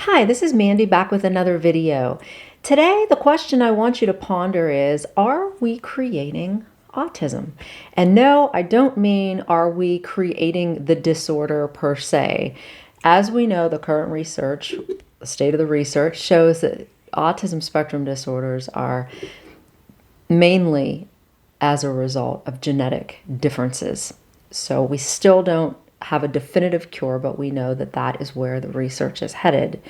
Hi, this is Mandy back with another video. Today, the question I want you to ponder is, are we creating autism? And no, I don't mean are we creating the disorder per se. As we know, the current research, the state of the research shows that autism spectrum disorders are mainly as a result of genetic differences. So we still don't have a definitive cure, but we know that that is where the research is headed.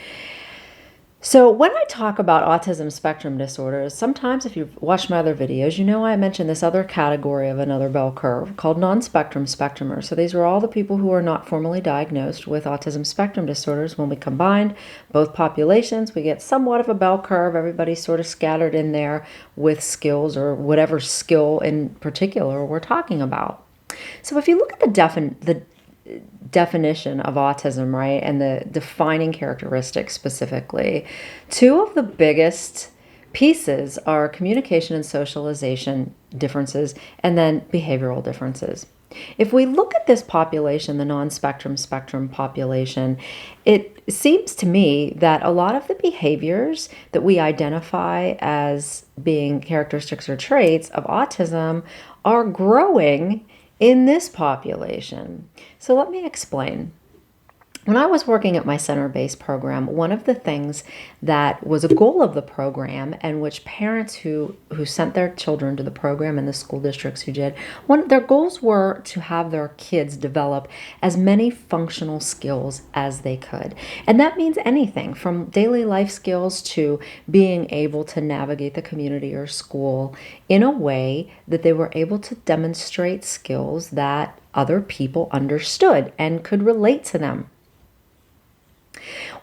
So when I talk about autism spectrum disorders, sometimes if you've watched my other videos, you know I mentioned this other category of another bell curve called non-spectrum spectrumers. So these are all the people who are not formally diagnosed with autism spectrum disorders. When we combine both populations, we get somewhat of a bell curve. Everybody's sort of scattered in there with skills or whatever skill in particular we're talking about. So if you look at the definition of autism, right, and the defining characteristics specifically, two of the biggest pieces are communication and socialization differences, and then behavioral differences. If we look at this population, the non-spectrum spectrum population, it seems to me that a lot of the behaviors that we identify as being characteristics or traits of autism are growing in this population. So let me explain. When I was working at my center-based program, one of the things that was a goal of the program, and which parents who sent their children to the program and the school districts who did, their goals were to have their kids develop as many functional skills as they could. And that means anything from daily life skills to being able to navigate the community or school in a way that they were able to demonstrate skills that other people understood and could relate to them.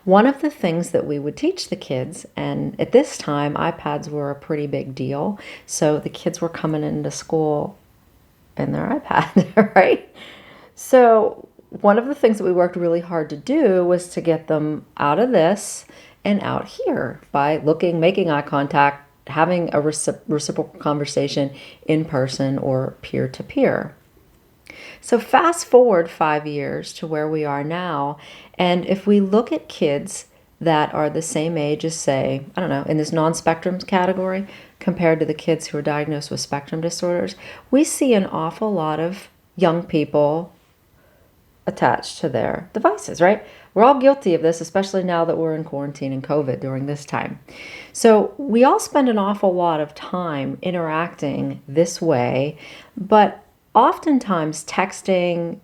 One of the things that we would teach the kids, and at this time iPads were a pretty big deal, so the kids were coming into school in their iPad, right? So one of the things that we worked really hard to do was to get them out of this and out here by looking, making eye contact, having a reciprocal conversation in person or peer-to-peer. So fast forward 5 years to where we are now, and if we look at kids that are the same age as, say, I don't know, in this non-spectrum category, compared to the kids who are diagnosed with spectrum disorders, we see an awful lot of young people attached to their devices, right? We're all guilty of this, especially now that we're in quarantine and COVID during this time. So we all spend an awful lot of time interacting this way, but oftentimes texting,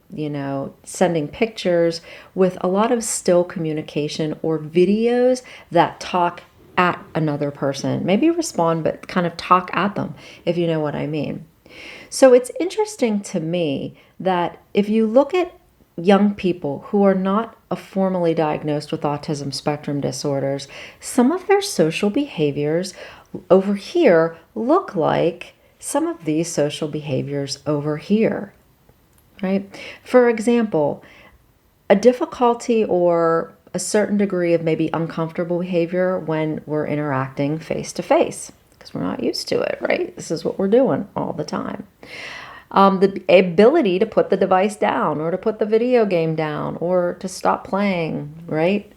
sending pictures with a lot of still communication or videos that talk at another person. Maybe respond, but kind of talk at them, if you know what I mean. So it's interesting to me that if you look at young people who are not formally diagnosed with autism spectrum disorders, some of their social behaviors over here look like some of these social behaviors over here, right? For example, a difficulty or a certain degree of maybe uncomfortable behavior when we're interacting face to face, because we're not used to it, right? This is what we're doing all the time. The ability to put the device down or to put the video game down or to stop playing, right?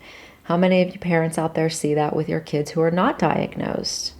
How many of you parents out there see that with your kids who are not diagnosed?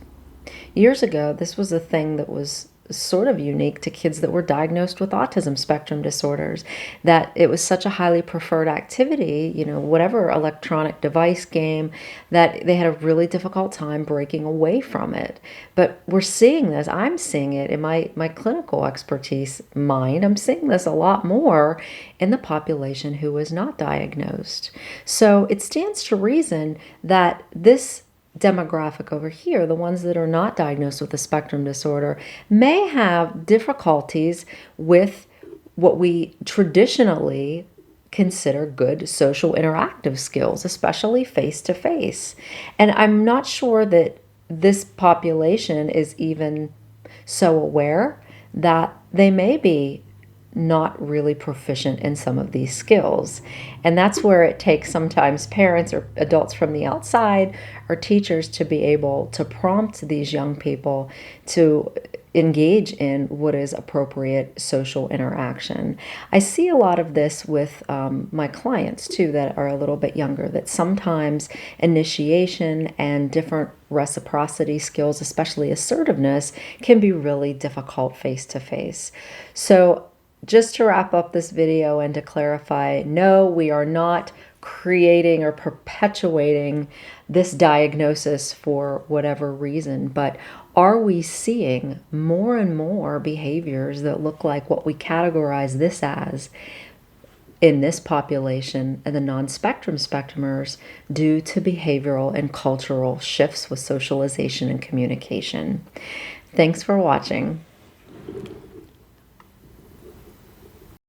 Years ago, this was a thing that was sort of unique to kids that were diagnosed with autism spectrum disorders, that it was such a highly preferred activity, whatever electronic device game, that they had a really difficult time breaking away from it. But we're seeing this, I'm seeing it in my clinical expertise mind, I'm seeing this a lot more in the population who is not diagnosed. So it stands to reason that this demographic over here, the ones that are not diagnosed with a spectrum disorder, may have difficulties with what we traditionally consider good social interactive skills, especially face-to-face. And I'm not sure that this population is even so aware that they may be not really proficient in some of these skills. And that's where it takes sometimes parents or adults from the outside or teachers to be able to prompt these young people to engage in what is appropriate social interaction. I see a lot of this with my clients too that are a little bit younger, that sometimes initiation and different reciprocity skills, especially assertiveness, can be really difficult face to face. So just to wrap up this video and to clarify, no, we are not creating or perpetuating this diagnosis for whatever reason, but are we seeing more and more behaviors that look like what we categorize this as in this population and the non-spectrum spectrumers due to behavioral and cultural shifts with socialization and communication? Thanks for watching.